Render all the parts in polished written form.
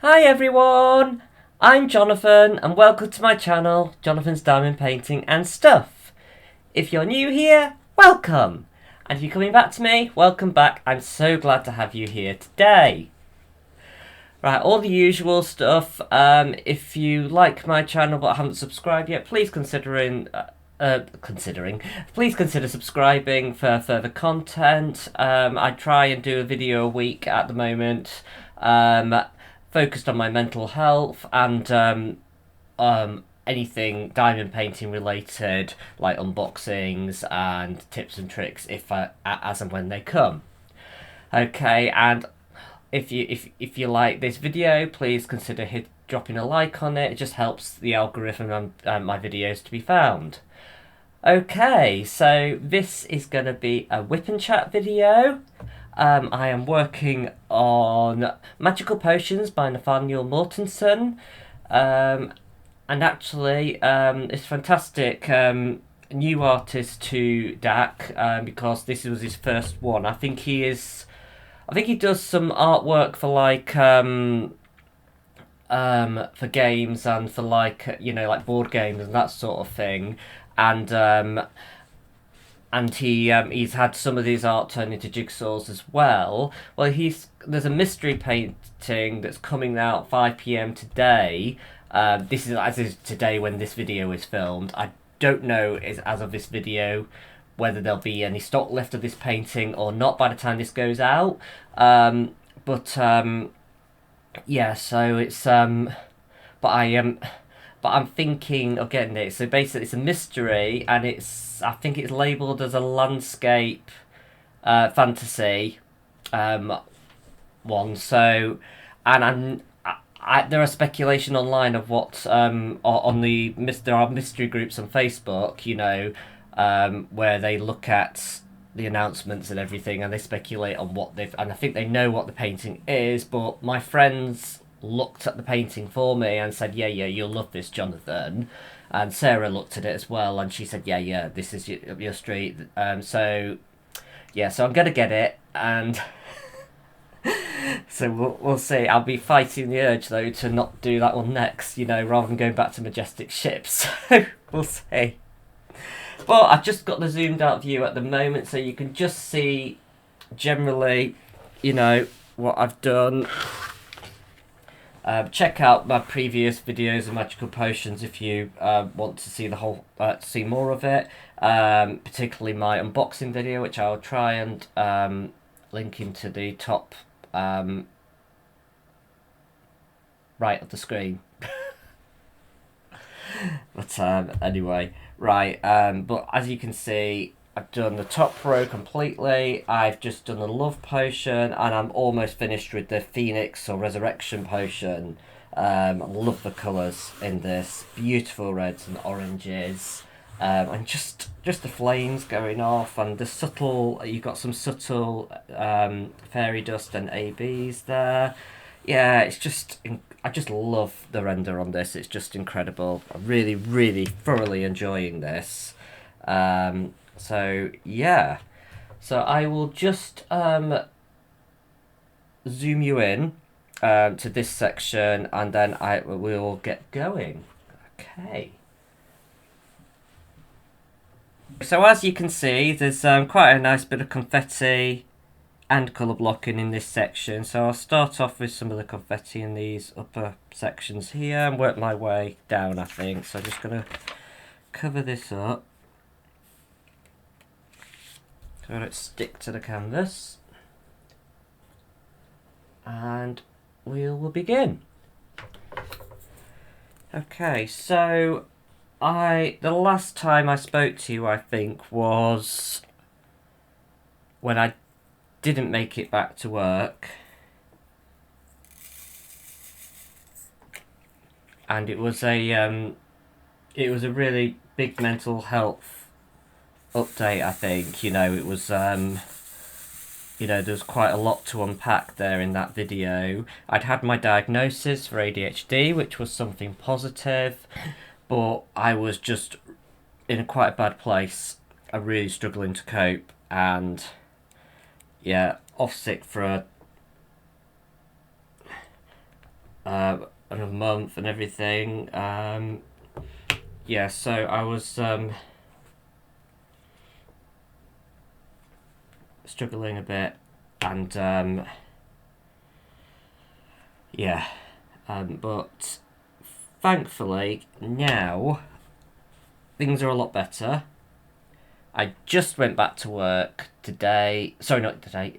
Hi everyone, I'm Jonathan and welcome to my channel, Jonathan's Diamond Painting and Stuff. If you're new here, welcome. And if you're coming back to me, welcome back. I'm so glad to have you here today. Right, all the usual stuff. If you like my channel but haven't subscribed yet, please please consider subscribing for further content. I try and do a video a week at the moment, focused on my mental health and anything diamond painting related, like unboxings and tips and tricks, as and when they come. Okay, and if you like this video, please consider dropping a like on it. It just helps the algorithm and my videos to be found. Okay, so this is going to be a whip and chat video. I am working on Magical Potions by Nathanael Mortensen. And actually, it's fantastic new artist to Dak because this was his first one. I think he does some artwork for for games and for like board games and that sort of thing, and he's had some of his art turned into jigsaws as well. Well, there's a mystery painting that's coming out 5 p.m. today. This is as is today when this video is filmed. I don't know as of this video whether there'll be any stock left of this painting or not by the time this goes out. But yeah, so it's but I'm thinking of getting it. So basically, it's a mystery, and I think it's labelled as a landscape fantasy one. So, and there are speculation online of what there are mystery groups on Facebook, where they look at the announcements and everything, and they speculate on and I think they know what the painting is, but my friends looked at the painting for me and said, yeah, you'll love this, Jonathan. And Sarah looked at it as well, and she said, yeah, this is your street. So I'm gonna get it, and so we'll see. I'll be fighting the urge though to not do that one next, rather than going back to Majestic Ships. So we'll see. But I've just got the zoomed out view at the moment, so you can just see generally, what I've done. Check out my previous videos of Magical Potions if you want to see see more of it. Particularly my unboxing video, which I'll try and link into the top right of the screen. But anyway, right. But as you can see, I've done the top row completely. I've just done the love potion, and I'm almost finished with the phoenix or resurrection potion. I love the colours in this. Beautiful reds and oranges. And just the flames going off, and the subtle. You've got some subtle fairy dust and ABs there. Yeah, it's just. I just love the render on this. It's just incredible. I'm really, really thoroughly enjoying this. So yeah, so I will just zoom you in to this section, and then we'll get going. Okay. So as you can see, there's quite a nice bit of confetti and colour blocking in this section. So I'll start off with some of the confetti in these upper sections here and work my way down, I think. So I'm just going to cover this up so I don't stick to the canvas. And we will begin. Okay, so the last time I spoke to you, I think, was when I didn't make it back to work, and it was a really big mental health update. I think it was there's quite a lot to unpack there in that video. I'd had my diagnosis for ADHD, which was something positive, but I was just in quite a bad place. I'm really struggling to cope, and yeah, off sick for another month and everything. Yeah, so I was struggling a bit, and yeah, but thankfully now things are a lot better. I just went back to work today. Sorry, not today.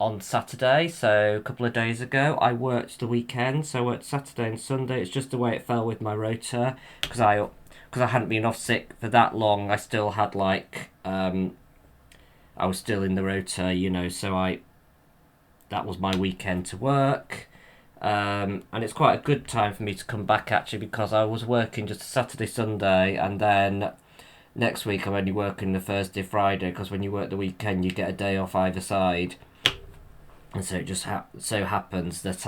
On Saturday, so a couple of days ago. I worked the weekend, so I worked Saturday and Sunday. It's just the way it fell with my rota because I hadn't been off sick for that long. I still had like I was still in the rota, So that was my weekend to work. And it's quite a good time for me to come back actually because I was working just Saturday, Sunday, and then next week I'm only working the Thursday, Friday because when you work the weekend you get a day off either side, and so it just so happens that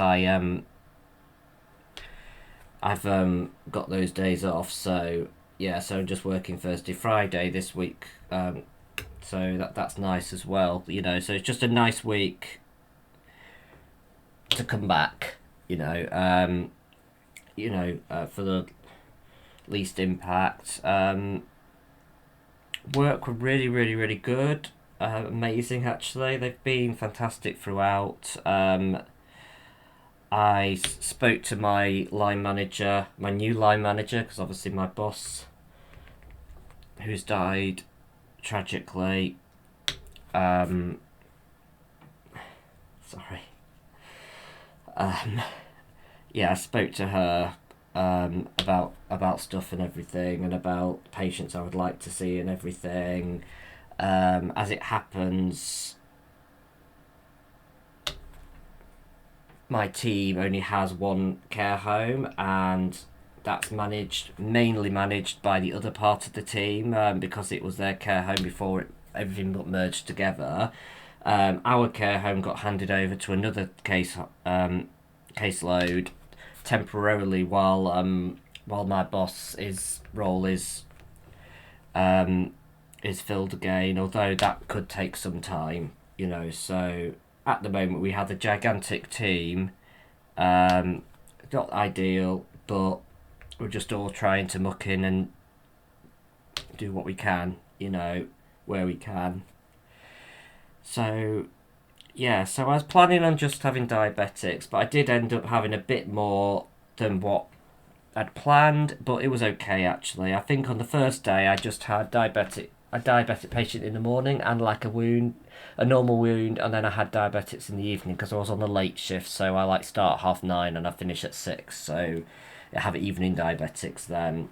I've got those days off. So yeah, so I'm just working Thursday, Friday this week. So that's nice as well, So it's just a nice week to come back, for the least impact. Work were really, really, really good. Amazing, actually. They've been fantastic throughout. I spoke to my line manager, my new line manager, because obviously my boss, who's died tragically. Sorry. Yeah, I spoke to her about stuff and everything, and about patients I would like to see and everything. As it happens, my team only has one care home, and that's mainly managed by the other part of the team, because it was their care home before everything got merged together. Our care home got handed over to another caseload temporarily while my boss's role is filled again, although that could take some time, So at the moment we have a gigantic team, not ideal, but we're just all trying to muck in and do what we can, where we can. So yeah, so I was planning on just having diabetics, but I did end up having a bit more than what I'd planned, but it was okay actually. I think on the first day I just had a diabetic patient in the morning and like a normal wound, and then I had diabetics in the evening because I was on the late shift, so I like start 9:30 and I finish at 6, so I have evening diabetics then.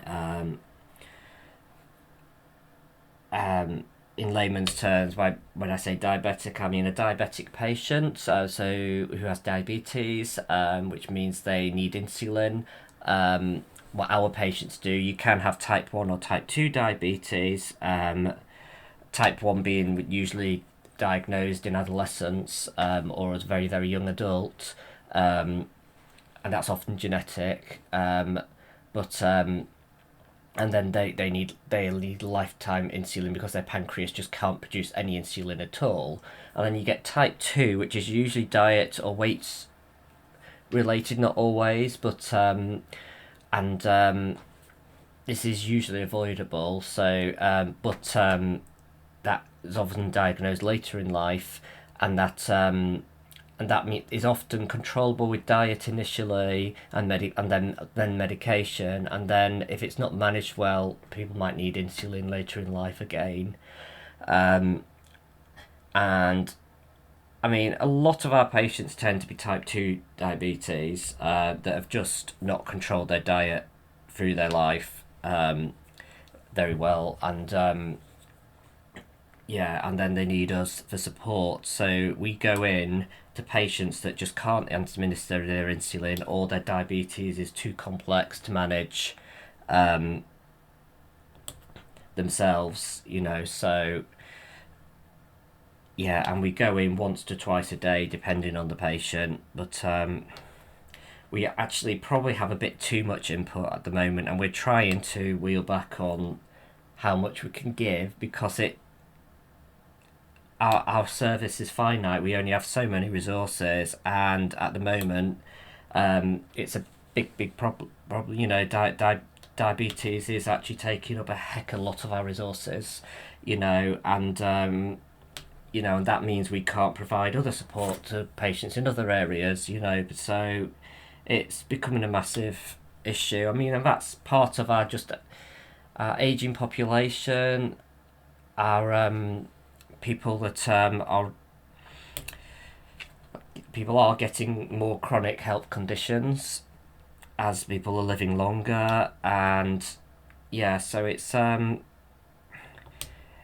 Um, um, in layman's terms, when I say diabetic, I mean a diabetic patient, so who has diabetes, which means they need insulin. What our patients do, you can have type 1 or type 2 diabetes, type 1 being usually diagnosed in adolescence, or as a very, very young adult, and that's often genetic. But and then they need lifetime insulin because their pancreas just can't produce any insulin at all. And then you get type 2, which is usually diet or weight related, not always, but and this is usually avoidable. So that is often diagnosed later in life, and that is often controllable with diet initially, and then medication, and then if it's not managed well, people might need insulin later in life again. And I mean, a lot of our patients tend to be type 2 diabetes, that have just not controlled their diet through their life very well, and yeah, and then they need us for support. So we go in to patients that just can't administer their insulin, or their diabetes is too complex to manage themselves, So yeah, and we go in once to twice a day depending on the patient, but we actually probably have a bit too much input at the moment, and we're trying to wheel back on how much we can give because our service is finite. We only have so many resources, and at the moment It's a big problem. You know, diabetes is actually taking up a heck of a lot of our resources. You know, and you know, and that means we can't provide other support to patients in other areas. You know, so it's becoming a massive issue. I mean, and that's part of our just our aging population, our people that are people are getting more chronic health conditions as people are living longer, and yeah, so it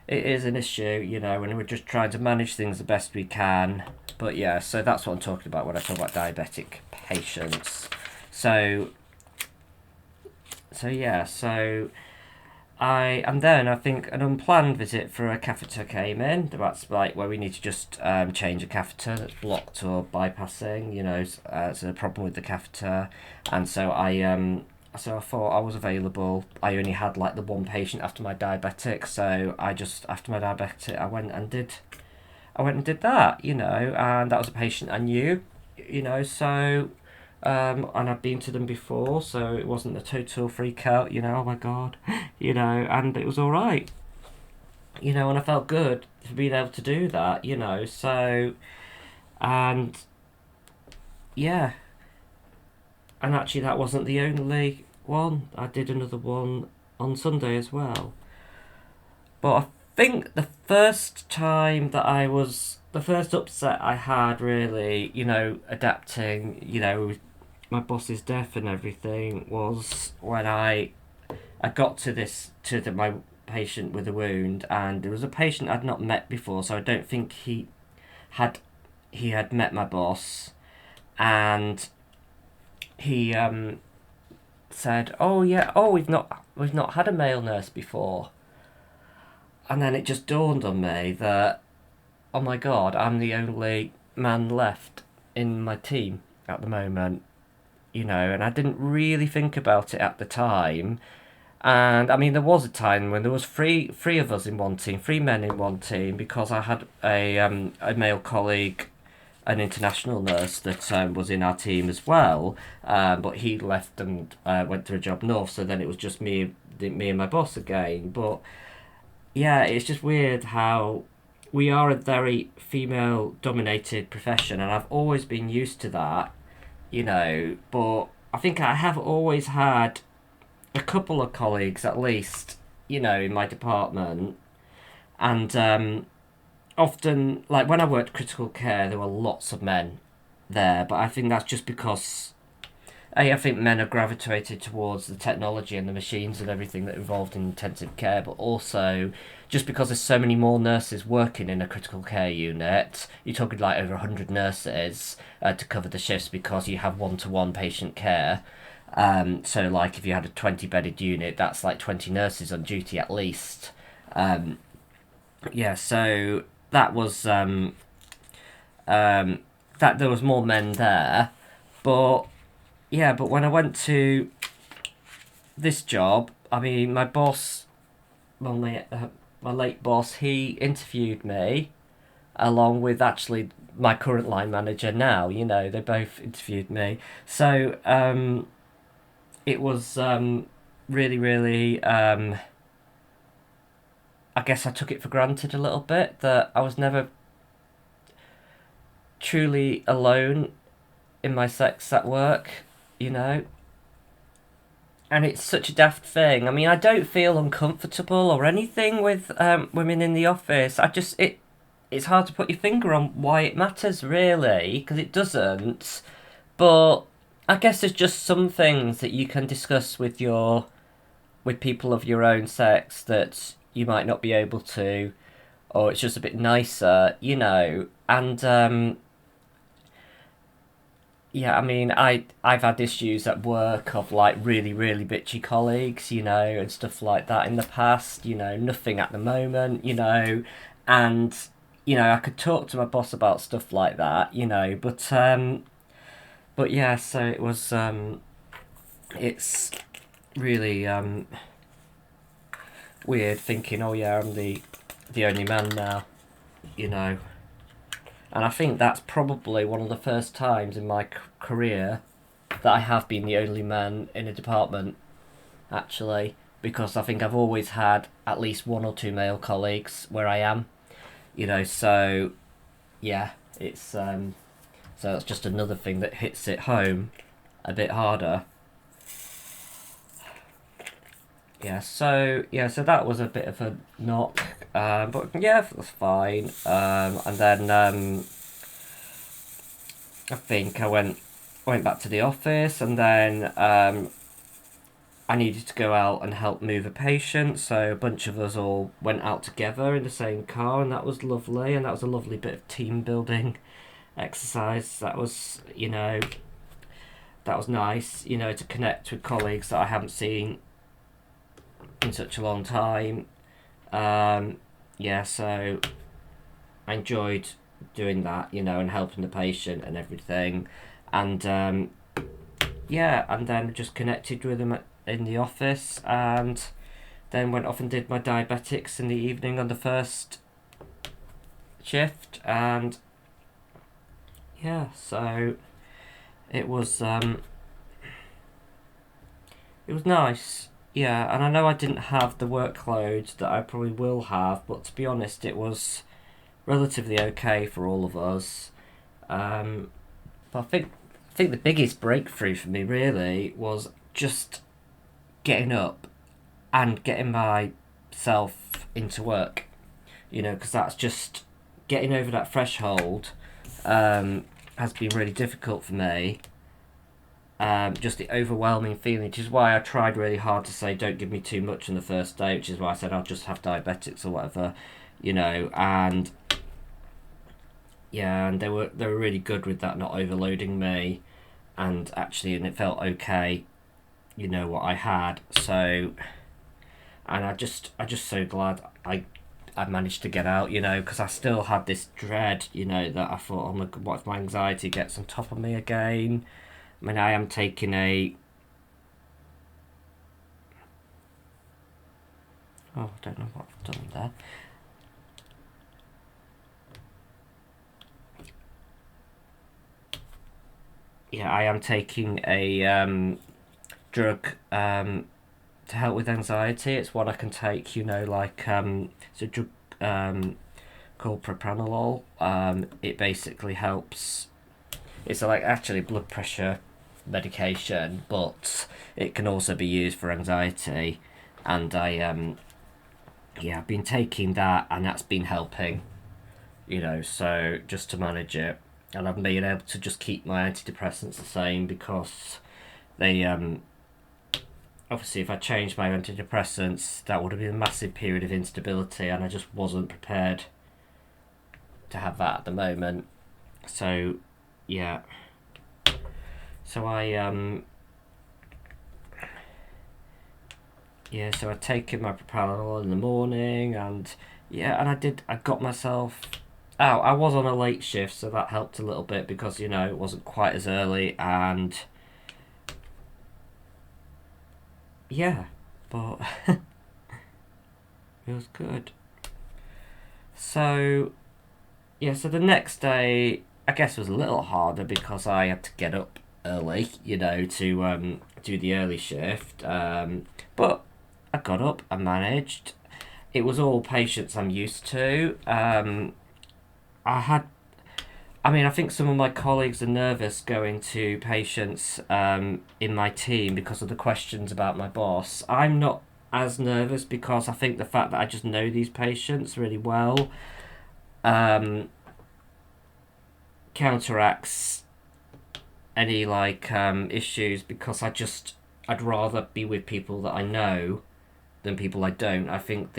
is an issue, you know, and we're just trying to manage things the best we can. But yeah, so that's what I'm talking about when I talk about diabetic patients. So yeah, so and then I think an unplanned visit for a catheter came in. That's like where we need to just change a catheter that's blocked or bypassing. You know, it's a problem with the catheter, and so I thought I was available. I only had like the one patient after my diabetic, so I just after my diabetic I went and did that. You know, and that was a patient I knew. You know, so and I'd been to them before, so it wasn't a total freak out, you know, oh my god, you know, and it was alright, you know, and I felt good for being able to do that, you know, so, and yeah, and actually that wasn't the only one, I did another one on Sunday as well, but I think the first time that the first upset I had really, you know, adapting, you know, my boss's death and everything was when I got to my patient with a wound, and there was a patient I'd not met before, so I don't think had he had met my boss, and he said, "Oh yeah, oh we've not had a male nurse before," and then it just dawned on me that oh my god, I'm the only man left in my team at the moment, you know, and I didn't really think about it at the time. And I mean, there was a time when there was three of us in one team, three men in one team, because I had a male colleague, an international nurse that was in our team as well, but he left and went to a job north. So then it was just me and my boss again. But yeah, it's just weird how we are a very female-dominated profession, and I've always been used to that, you know. But I think I have always had a couple of colleagues at least, you know, in my department, and often, like when I worked critical care, there were lots of men there, but I think that's just because I think men are gravitated towards the technology and the machines and everything that involved in intensive care, but also just because there's so many more nurses working in a critical care unit. You're talking like over 100 nurses to cover the shifts because you have one-to-one patient care. So like if you had a 20-bedded unit, that's like 20 nurses on duty at least. Yeah, so that was that there was more men there, but yeah, but when I went to this job, I mean, my boss, my late boss, he interviewed me along with actually my current line manager now. You know, they both interviewed me, so it was really. I guess I took it for granted a little bit that I was never truly alone in my sex at work, you know. And it's such a daft thing. I mean, I don't feel uncomfortable or anything with women in the office. It's hard to put your finger on why it matters really, because it doesn't. But I guess there's just some things that you can discuss with people of your own sex that you might not be able to, or it's just a bit nicer, you know. And yeah, I mean, I've had issues at work of like really bitchy colleagues, you know, and stuff like that in the past. You know, nothing at the moment, you know, and you know I could talk to my boss about stuff like that, you know, but yeah, so it was it's really weird thinking, oh yeah, I'm the only man now, you know. And I think that's probably one of the first times in my career that I have been the only man in a department, actually, because I think I've always had at least one or two male colleagues where I am, so yeah, so it's just another thing that hits it home a bit harder. So that was a bit of a knock, but yeah, that's fine. And then I think I went back to the office, and then I needed to go out and help move a patient, so a bunch of us all went out together in the same car, and that was lovely, and that was a lovely bit of team building exercise. That was nice, to connect with colleagues that I haven't seen in such a long time. So I enjoyed doing that, and helping the patient and everything, and and then just connected with them in the office, and then went off and did my diabetics in the evening on the first shift, and so it was nice. Yeah, and I know I didn't have the workload that I probably will have, but to be honest, it was relatively okay for all of us. But I think the biggest breakthrough for me really was just getting up and getting myself into work. Because that's just getting over that threshold has been really difficult for me. Just the overwhelming feeling, which is why I tried really hard to say don't give me too much on the first day, which is why I said I'll just have diabetics or whatever, and and they were really good with that, not overloading me, and it felt okay, what I had. So, and I just so glad I managed to get out, because I still had this dread, that I thought, oh my god, what if my anxiety gets on top of me again? I mean, I am taking a... Oh, I don't know what I've done there. Yeah, I am taking a drug to help with anxiety. It's one I can take, it's a drug called propranolol. It basically helps... It's like actually blood pressure medication, but it can also be used for anxiety, and I've been taking that, and that's been helping, so just to manage it, and I've been able to just keep my antidepressants the same, because they obviously if I changed my antidepressants, that would have been a massive period of instability, and I just wasn't prepared to have that at the moment. So so I'd taken my propranolol in the morning, and I got myself out. I was on a late shift, so that helped a little bit, because it wasn't quite as early, and but it was good. So so the next day I guess was a little harder, because I had to get up early, to do the early shift. But I got up, I managed. It was all patients I'm used to. I think some of my colleagues are nervous going to patients in my team because of the questions about my boss. I'm not as nervous, because I think the fact that I just know these patients really well counteracts any issues, because I'd rather be with people that I know than people I don't. I think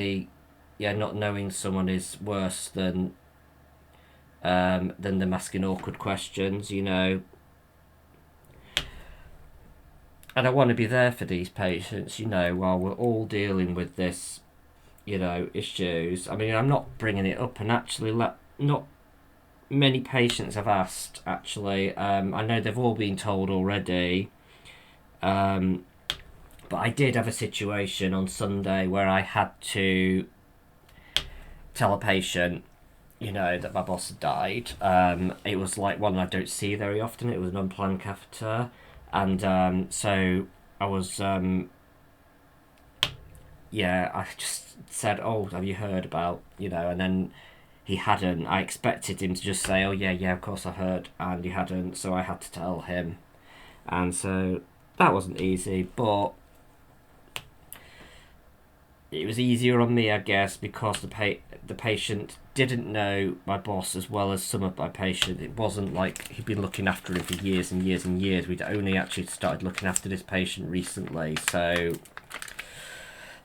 not knowing someone is worse than them asking awkward questions, and I want to be there for these patients, while we're all dealing with this, issues. I mean, I'm not bringing it up, and actually not many patients have asked, actually. I know they've all been told already, but I did have a situation on Sunday where I had to tell a patient, that my boss had died. It was like one I don't see very often. It was an unplanned catheter, And so I was, yeah, I just said, "Oh, have you heard about, you know?" And then he hadn't. I expected him to just say, "Oh yeah, yeah, of course I've heard," and he hadn't. So I had to tell him, and so that wasn't easy, but it was easier on me, I guess, because the patient didn't know my boss as well as some of my patient. It wasn't like he'd been looking after him for years and years and years. We'd only actually started looking after this patient recently, so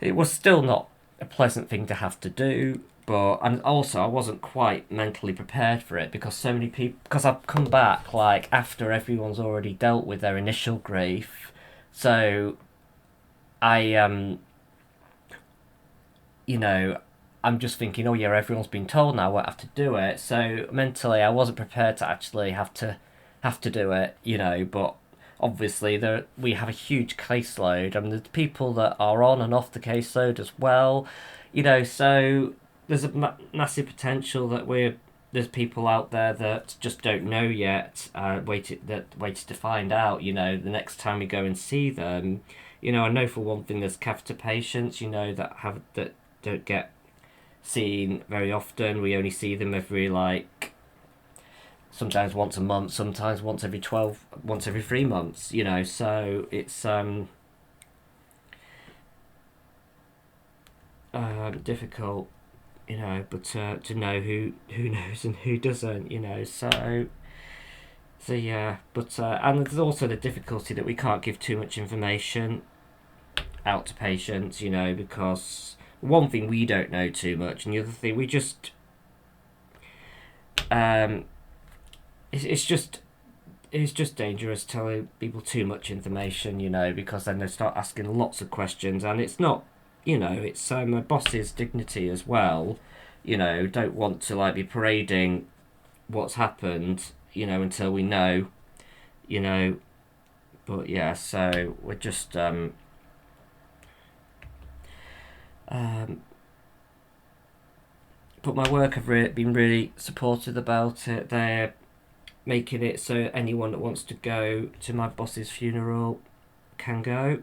it was still not a pleasant thing to have to do. But and also I wasn't quite mentally prepared for it because so many people, because I've come back like after everyone's already dealt with their initial grief, so I you know, I'm just thinking, oh yeah, everyone's been told now, I won't have to do it. So mentally, I wasn't prepared to actually have to do it, you know. But obviously, we have a huge caseload, and there's people that are on and off the caseload as well, you know. So there's a massive potential that there's people out there that just don't know yet, waited to find out. You know, the next time we go and see them, you know, I know for one thing, there's catheter patients, you know, that don't get seen very often. We only see them every like sometimes once a month, sometimes once every 3 months. You know, so it's difficult, you know, but to know who knows and who doesn't, you know. So yeah, but and there's also the difficulty that we can't give too much information out to patients, you know, because one thing we don't know too much, and the other thing we just um, it's just dangerous telling people too much information, you know, because then they start asking lots of questions, and it's not, you know, it's my boss's dignity as well, you know, don't want to like be parading what's happened, you know, until we know, you know, but yeah, so we're just um, but my work have been really supportive about it. They're making it so anyone that wants to go to my boss's funeral can go.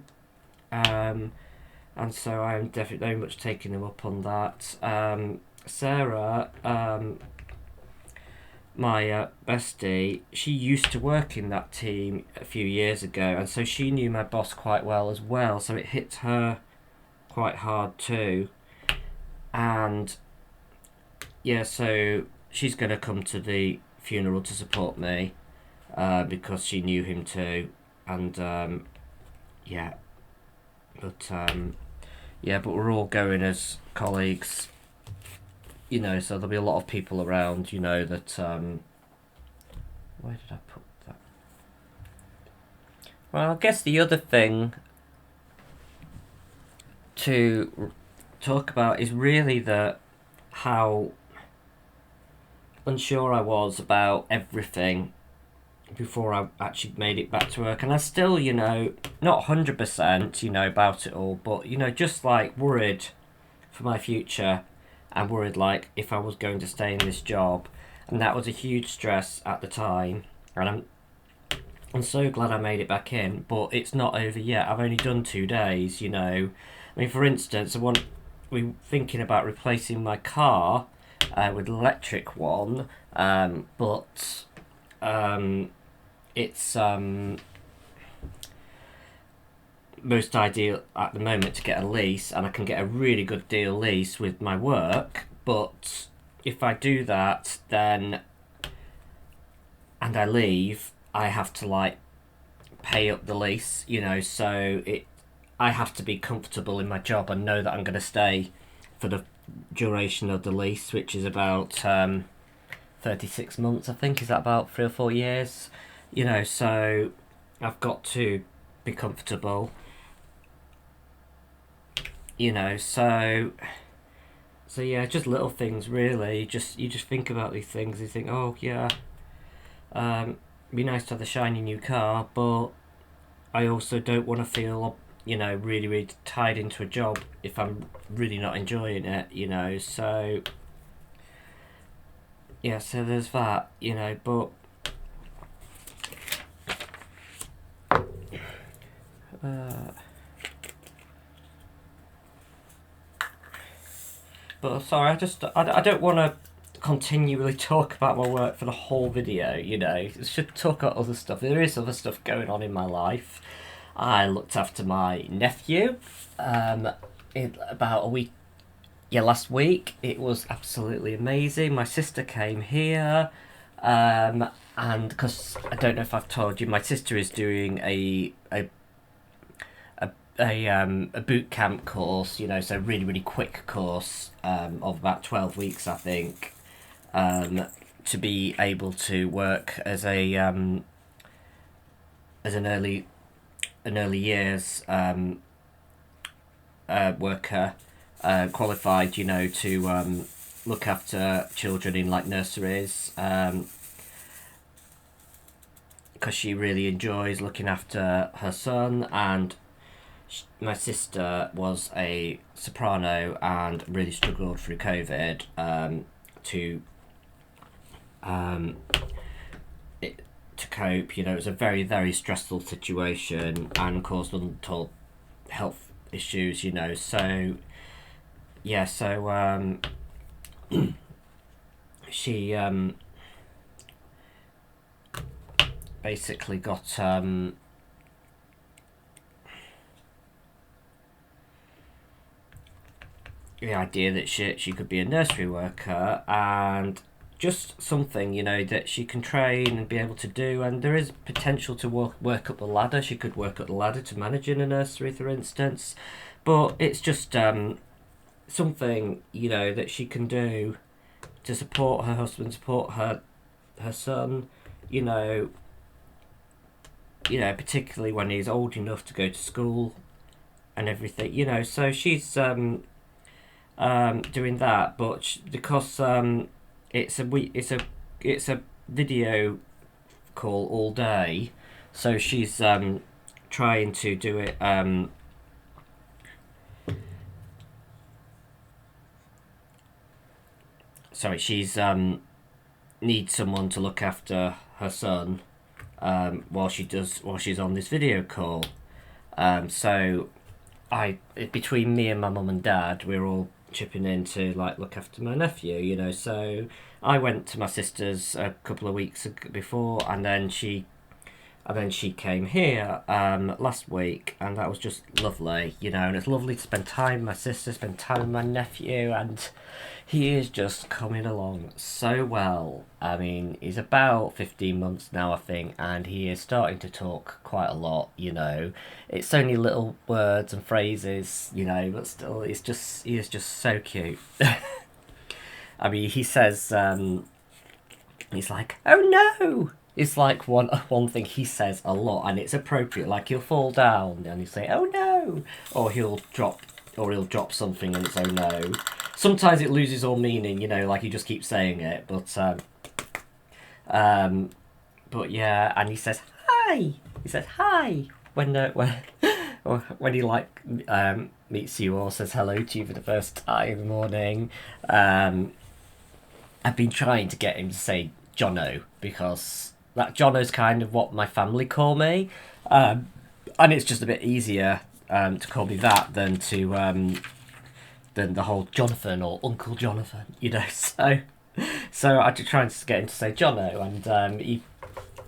And so I'm definitely very much taking them up on that. Sarah, my bestie, she used to work in that team a few years ago, and so she knew my boss quite well as well, so it hit her quite hard too. And yeah, so she's going to come to the funeral to support me because she knew him too. And yeah, but yeah, but we're all going as colleagues, you know, so there'll be a lot of people around, you know, that where did I put that? Well, I guess the other thing to talk about is really how unsure I was about everything before I actually made it back to work, and I still, you know, not 100%, you know, about it all, but you know, just like worried for my future, and worried like if I was going to stay in this job, and that was a huge stress at the time, and I'm so glad I made it back in, but it's not over yet. I've only done 2 days, you know. I mean, for instance, we're thinking about replacing my car with an electric one, but it's most ideal at the moment to get a lease, and I can get a really good deal lease with my work. But if I do that, then and I leave, I have to like pay up the lease, you know. So I have to be comfortable in my job and know that I'm going to stay for the duration of the lease, which is about 36 months, I think. Is that about 3 or 4 years? You know, so I've got to be comfortable, you know, so yeah, just little things really. You just think about these things, you think, oh yeah, it'd be nice to have a shiny new car, but I also don't want to feel, you know, really, really tied into a job if I'm really not enjoying it, you know. So yeah, so there's that, you know. But But sorry, I don't want to continually talk about my work for the whole video, you know. I should talk about other stuff. There is other stuff going on in my life. I looked after my nephew about a week, last week. It was absolutely amazing. My sister came here, and because I don't know if I've told you, my sister is doing a boot camp course, you know, so really really quick course of about 12 weeks, I think, to be able to work as an early years worker, qualified, you know, to look after children in like nurseries, because she really enjoys looking after her son. And my sister was a soprano and really struggled through COVID to cope. You know, it was a very very stressful situation and caused untold health issues. You know, so yeah, so she basically got the idea that she could be a nursery worker, and just something, you know, that she can train and be able to do. And there is potential to work up the ladder. She could work up the ladder to managing a nursery, for instance. But it's just something, you know, that she can do to support her husband, support her son, you know, particularly when he's old enough to go to school and everything, you know. So she's doing that, but because it's a video call all day, so she's trying to do it. Sorry, she's needs someone to look after her son while she's on this video call. So between me and my mum and dad, we're all chipping in to like look after my nephew, you know. So I went to my sister's a couple of weeks before, and then she came here last week, and that was just lovely, you know. And it's lovely to spend time with my sister, spend time with my nephew, and he is just coming along so well. I mean, he's about 15 months now, I think, and he is starting to talk quite a lot, you know. It's only little words and phrases, you know, but still, he is just so cute. I mean, he says, he's like, "Oh no!" It's like one thing he says a lot, and it's appropriate. Like, he'll fall down and he'll say, "Oh no," or he'll drop something and it's "Oh no." Sometimes it loses all meaning, you know, like he just keeps saying it. But yeah, and he says hi. He says hi when he like meets you or says hello to you for the first time in the morning. I've been trying to get him to say Jono, because that Jono's kind of what my family call me, and it's just a bit easier to call me that than the whole Jonathan or Uncle Jonathan, you know. So I just trying to get him to say Jono, and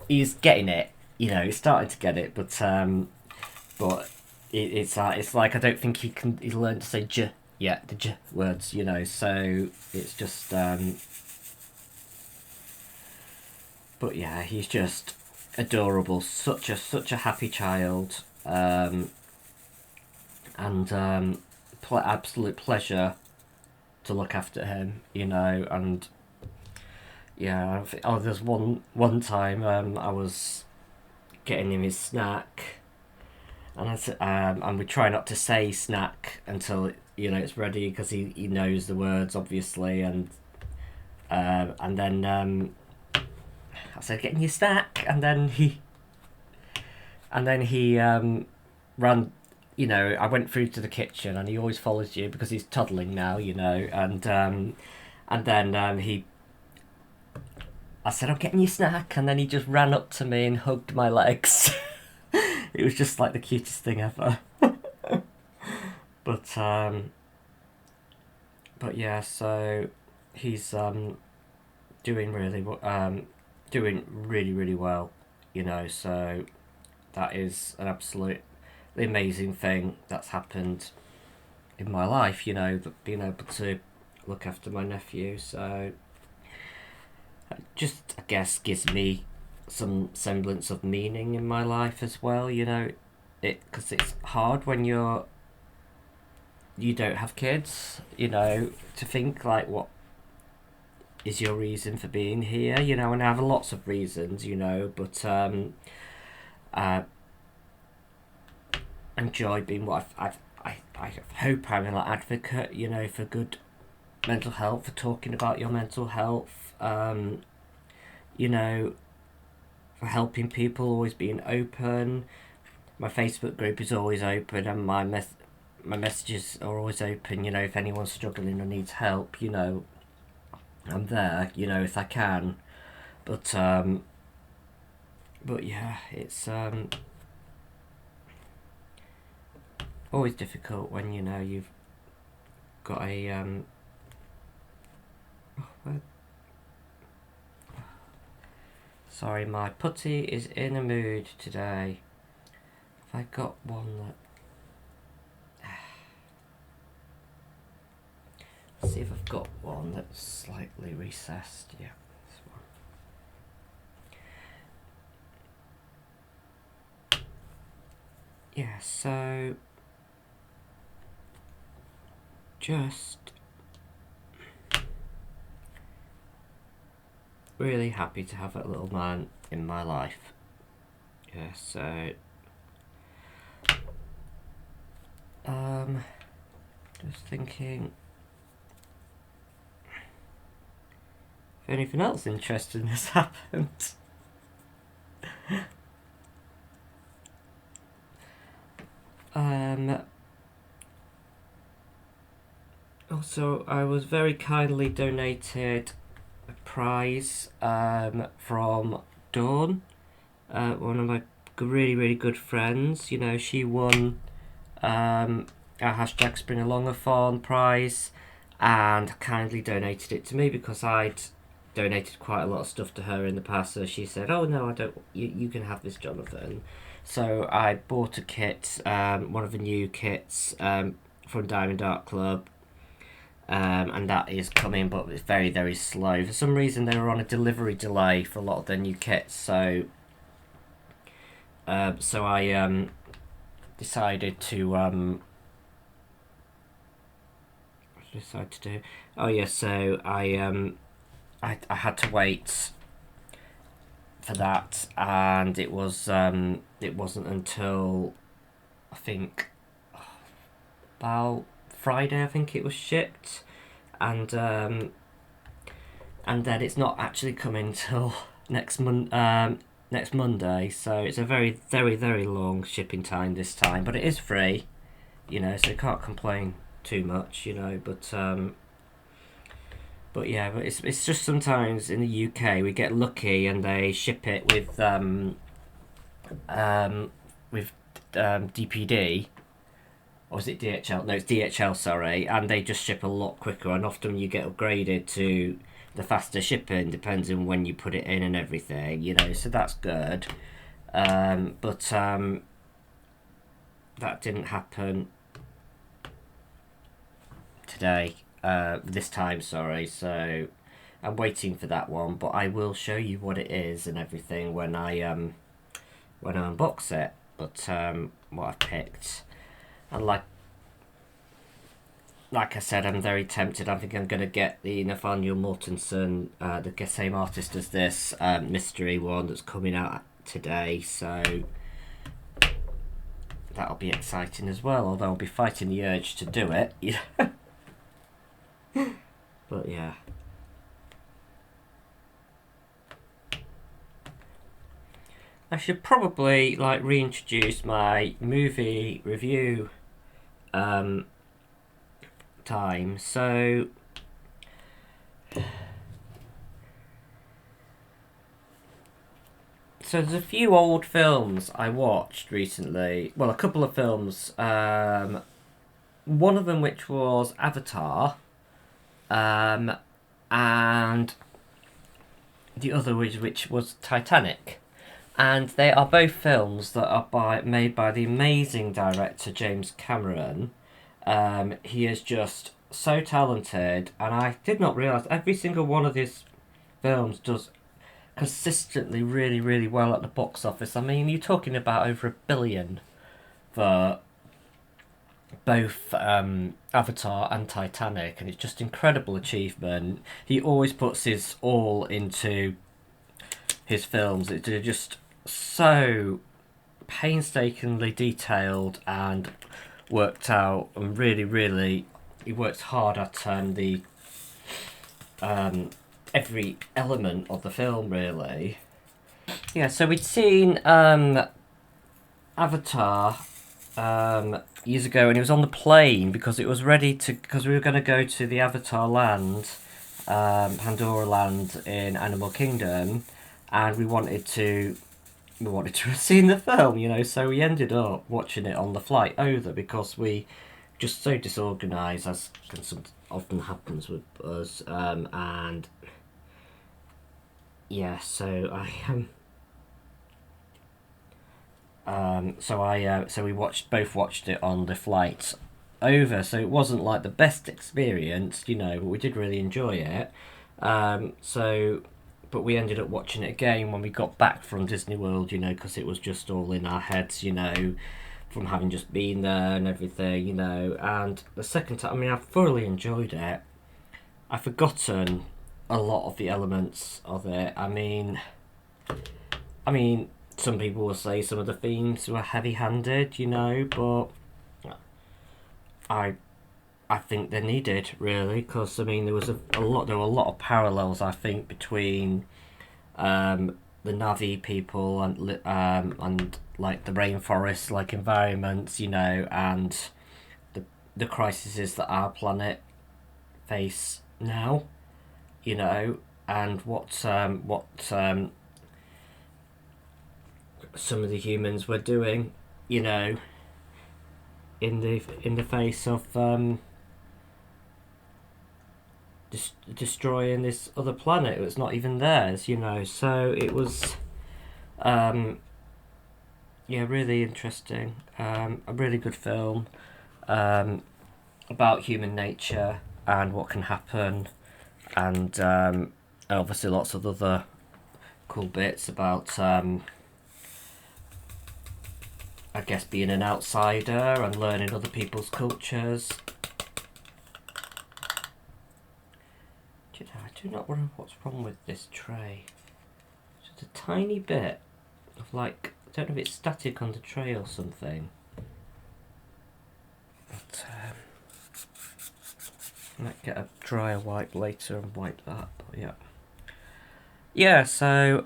he's getting it, you know. He's starting to get it, but it's like I don't think he's learned to say J yet, the J words, you know. So it's just but yeah, he's just adorable, such a happy child, and absolute pleasure to look after him, you know. And yeah, there's one time I was getting him his snack, and we try not to say snack until, you know, it's ready, because he knows the words, obviously. And then I said, "Getting your snack," and then he ran. You know, I went through to the kitchen, and he always follows you because he's toddling now, you know. And then I said, "I'm getting your snack," and then he just ran up to me and hugged my legs. It was just like the cutest thing ever. But yeah, so he's doing doing really, really well, you know. So that is an absolutely amazing thing that's happened in my life, you know, that being able to look after my nephew. So it just, I guess, gives me some semblance of meaning in my life as well, you know. Because it's hard when you don't have kids, you know, to think like what is your reason for being here, you know. And I have lots of reasons, you know, but I enjoy being what I hope I'm an advocate, you know, for good mental health, for talking about your mental health, you know, for helping people, always being open. My Facebook group is always open, and my messages are always open, you know. If anyone's struggling or needs help, you know, I'm there, you know, if I can. But yeah, it's always difficult when, you know, you've got a sorry, my putty is in a mood today. Have I got one that... Let's see if I've got one that's slightly recessed. Yeah, this one. Yeah, so just really happy to have that little man in my life. Yeah, so just thinking if anything else interesting has happened. Also, I was very kindly donated a prize from Dawn, one of my really, really good friends. You know, she won our hashtag Spring Alongathon prize and kindly donated it to me because I'd donated quite a lot of stuff to her in the past. So she said, "Oh no, I don't. You can have this, Jonathan." So I bought a kit, one of the new kits from Diamond Art Club. And that is coming, but it's very, very slow. For some reason, they were on a delivery delay for a lot of their new kits, so I decided to what did I decide to do? Oh yeah, so I had to wait for that, and it wasn't until I think about Friday, I think it was shipped, and then it's not actually coming till next Monday, so it's a very, very, very long shipping time this time, but it is free, you know, so you can't complain too much, you know. But yeah, but it's just sometimes in the UK we get lucky and they ship it with DPD. Or is it DHL? No, it's DHL, sorry. And they just ship a lot quicker, and often you get upgraded to the faster shipping, depends on when you put it in and everything, you know, so that's good. But that didn't happen today, this time, sorry. So I'm waiting for that one, but I will show you what it is and everything when I unbox it. But what I've picked. And like I said, I'm very tempted. I think I'm going to get the Nathanael Mortensen, the same artist as this mystery one that's coming out today. So that'll be exciting as well. Although I'll be fighting the urge to do it. But yeah. I should probably like reintroduce my movie review time. So So there's a few old films I watched recently. Well, a couple of films. One of them which was Avatar, um, and the other which was Titanic. And they are both films that are made by the amazing director James Cameron. He is just so talented, and I did not realise every single one of his films does consistently really, really well at the box office. I mean, you're talking about over 1 billion for both Avatar and Titanic, and it's just incredible achievement. He always puts his all into his films. They're just so painstakingly detailed and worked out, and really, really, he works hard at the every element of the film, really. Yeah, so we'd seen Avatar years ago, and it was on the plane because it was ready to, because we were going to go to the Avatar land, Pandora land in Animal Kingdom, and we wanted to have seen the film, you know. So we ended up watching it on the flight over because we just so disorganised, as often happens with us, and yeah, so so we both watched it on the flight over. So it wasn't like the best experience, you know, but we did really enjoy it. But we ended up watching it again when we got back from Disney World, you know, because it was just all in our heads, you know, from having just been there and everything, you know. And the second time, I mean, I thoroughly enjoyed it. I've forgotten a lot of the elements of it. I mean, some people will say some of the themes were heavy-handed, you know, but I think they're needed, really, because I mean there were a lot of parallels, I think, between the Navi people and like the rainforest like environments, you know, and the crises that our planet face now, you know, and what some of the humans were doing, you know, in the face of destroying this other planet. It was not even theirs, you know. So it was, yeah, really interesting. A really good film about human nature and what can happen, and obviously lots of other cool bits about, I guess, being an outsider and learning other people's cultures. I do not know what's wrong with this tray. Just a tiny bit of, like, I don't know if it's static on the tray or something. But I might get a dryer wipe later and wipe that. But yeah. Yeah. So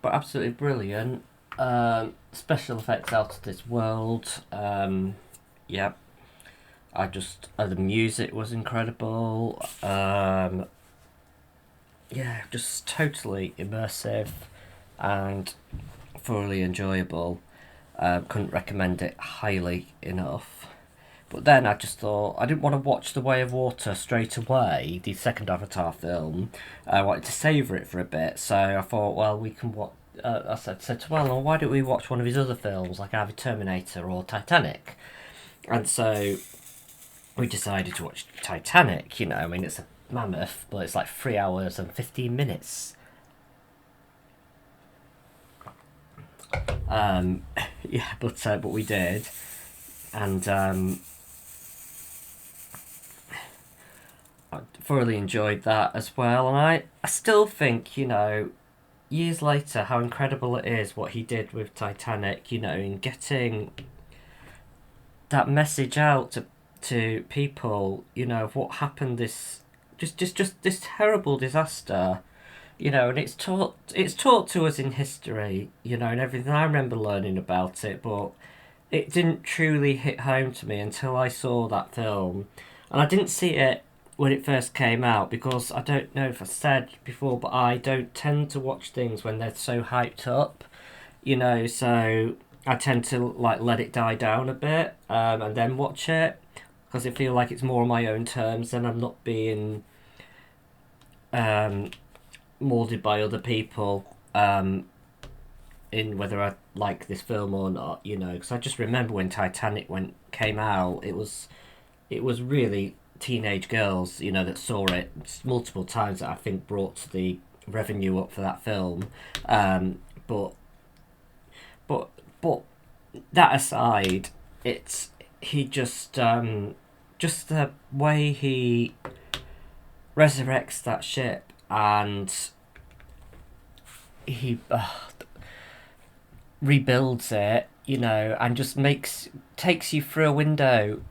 but absolutely brilliant. Special effects out of this world. Yeah. The music was incredible. Yeah, just totally immersive and thoroughly enjoyable. Couldn't recommend it highly enough. But then I just thought I didn't want to watch The Way of Water straight away, the second Avatar film. I wanted to savour it for a bit, so I thought, well, we can watch. I said to well, why don't we watch one of his other films, like either Terminator or Titanic? And so we decided to watch Titanic. You know, I mean, it's a mammoth, but it's like 3 hours and 15 minutes. Yeah, but we did, and I thoroughly enjoyed that as well. And I still think, you know, years later, how incredible it is what he did with Titanic, you know, in getting that message out to people, you know, of what happened, this just this terrible disaster, you know. And it's taught to us in history, you know, and everything. I remember learning about it, but it didn't truly hit home to me until I saw that film. And I didn't see it when it first came out, because I don't know if I said before, but I don't tend to watch things when they're so hyped up, so I tend to like let it die down a bit, and then watch it, because I feel like it's more on my own terms and I'm not being um, molded by other people in whether I like this film or not, because I just remember when Titanic came out, it was really teenage girls, that saw it multiple times, that I think brought the revenue up for that film. But but but that aside, it's he just the way he resurrects that ship, and he rebuilds it, and just takes you through a window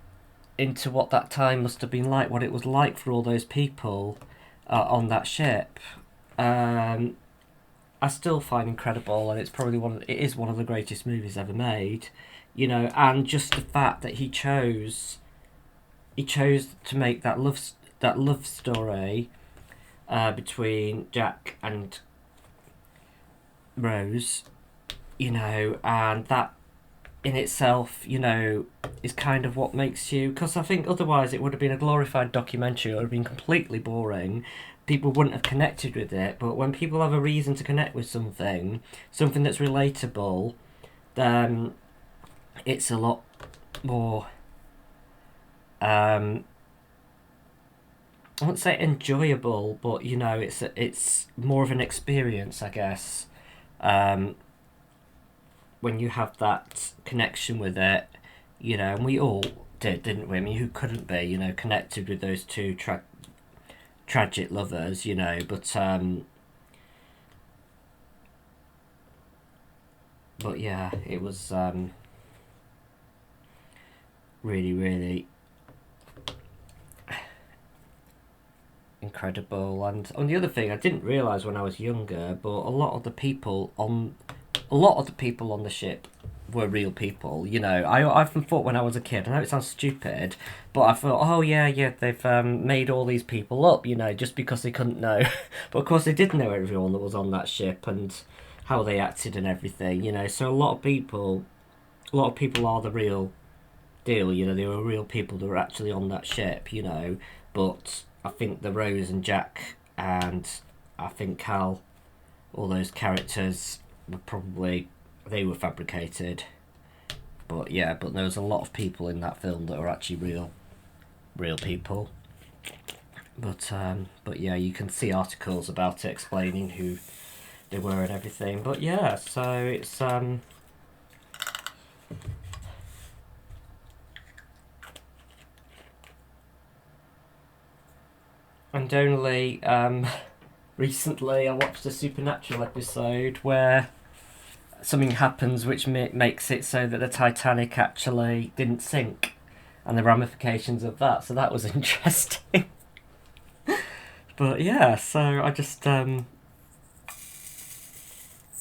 into what that time must have been like, what it was like for all those people on that ship. Um, I still find incredible, and it is one of the greatest movies ever made, and just the fact that he chose to make that love story between Jack and Rose, and that in itself, is kind of what makes you. Because I think otherwise it would have been a glorified documentary. It would have been completely boring. People wouldn't have connected with it. But when people have a reason to connect with something that's relatable, then it's a lot more. I wouldn't say enjoyable, but it's more of an experience, I guess. Um, when you have that connection with it, and we all did, didn't we? I mean, who couldn't be, connected with those two tragic lovers, but yeah, it was really, really incredible. And on the other thing, I didn't realise when I was younger, but a lot of the people on the ship were real people. I often thought when I was a kid, I know it sounds stupid, but I thought, oh yeah, they've made all these people up, just because they couldn't know. But of course, they did know everyone that was on that ship and how they acted and everything. So a lot of people are the real deal. They were real people that were actually on that ship. But I think the Rose and Jack and I think Cal, all those characters they were fabricated. But yeah, there was a lot of people in that film that were actually real people. But yeah, you can see articles about it explaining who they were and everything. But yeah, so it's and only recently I watched a Supernatural episode where something happens which makes it so that the Titanic actually didn't sink, and the ramifications of that. So that was interesting. But yeah, so I just but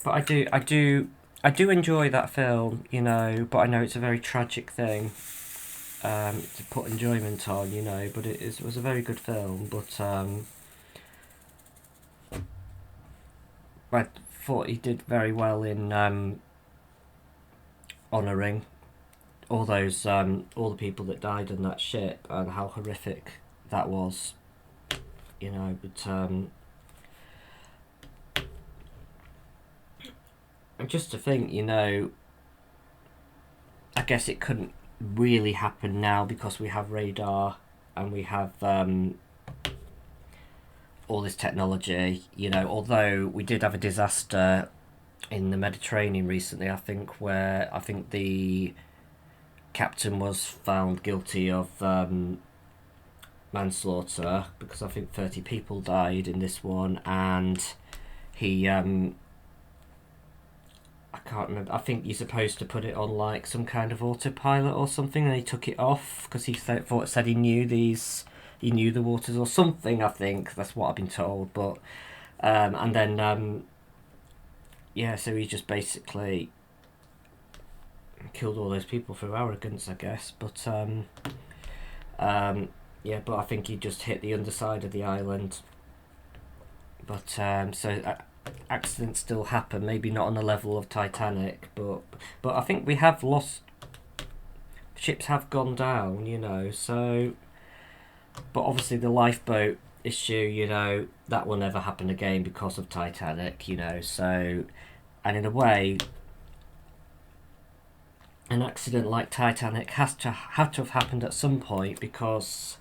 I do enjoy that film, but I know it's a very tragic thing to put enjoyment on, but was a very good film. But I thought he did very well in honouring all the people that died on that ship and how horrific that was, but and just to think, I guess it couldn't really happen now because we have radar and we have all this technology, although we did have a disaster in the Mediterranean recently, I think, where I think the captain was found guilty of manslaughter, because I think 30 people died in this one, and he I can't remember. I think you're supposed to put it on like some kind of autopilot or something, and he took it off because he said he knew the waters or something. I think that's what I've been told. But and then yeah, so he just basically killed all those people through arrogance, I guess. But Yeah, but I think he just hit the underside of the island. But accidents still happen. Maybe not on the level of Titanic, but I think we have lost. Ships have gone down, you know. So, but obviously the lifeboat issue, you know, that will never happen again because of Titanic, you know. So, and in a way, an accident like Titanic had to have happened at some point, because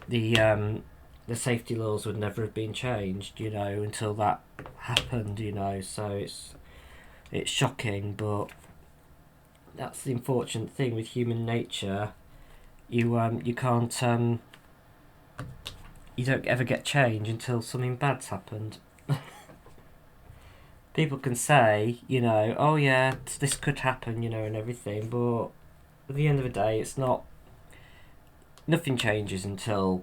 the safety laws would never have been changed, you know, until that happened, you know. So it's shocking, but that's the unfortunate thing with human nature. You can't you don't ever get change until something bad's happened. People can say, you know, oh yeah, this could happen, you know, and everything, but at the end of the day, it's not. Nothing changes until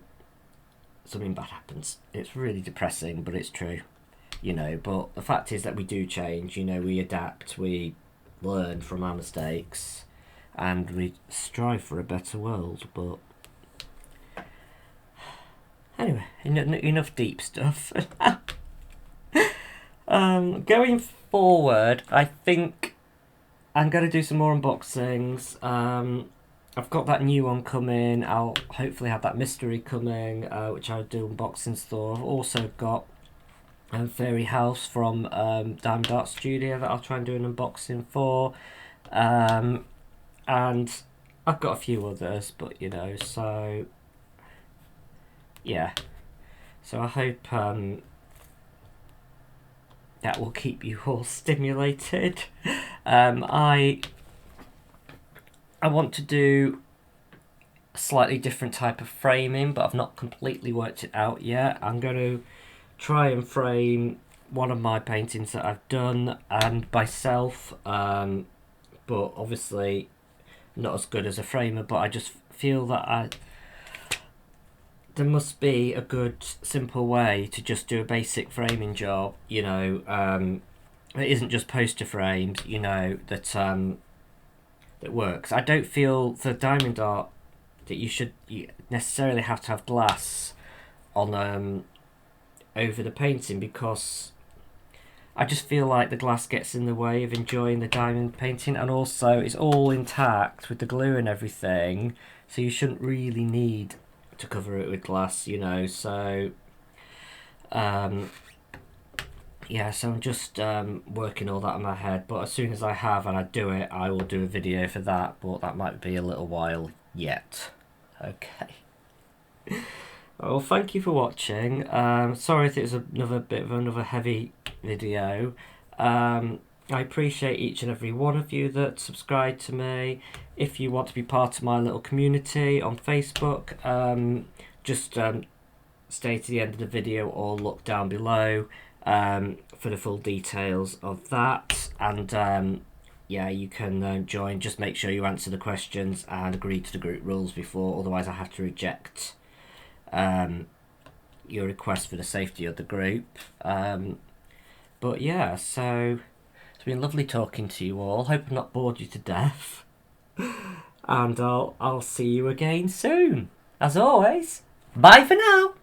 something bad happens. It's really depressing, but it's true, you know. But the fact is that we do change, you know, we adapt, we learn from our mistakes, and we strive for a better world. But anyway, enough deep stuff. Going forward, I think I'm going to do some more unboxings. I've got that new one coming. I'll hopefully have that mystery coming, which I'll do unboxings for. I've also got Fairy House from Diamond Art Studio that I'll try and do an unboxing for. And I've got a few others, but you know, so yeah. So I hope that will keep you all stimulated. I want to do a slightly different type of framing, but I've not completely worked it out yet. I'm going to try and frame one of my paintings that I've done and myself, but obviously not as good as a framer. But I just feel that there must be a good, simple way to just do a basic framing job, you know. It isn't just poster frames, you know, that works. I don't feel for diamond art that you necessarily have to have glass on over the painting, because I just feel like the glass gets in the way of enjoying the diamond painting, and also it's all intact with the glue and everything, so you shouldn't really need to cover it with glass, you know. So yeah, so I'm just working all that in my head, but as soon as I have and I do it, I will do a video for that, but that might be a little while yet. Okay. Well, thank you for watching. Sorry if it was another heavy video. I appreciate each and every one of you that subscribe to me. If you want to be part of my little community on Facebook, just stay to the end of the video or look down below for the full details of that. And yeah, you can join. Just make sure you answer the questions and agree to the group rules before, otherwise I have to reject your request for the safety of the group. But yeah, so it's been lovely talking to you all. Hope I've not bored you to death. And I'll see you again soon. As always, bye for now.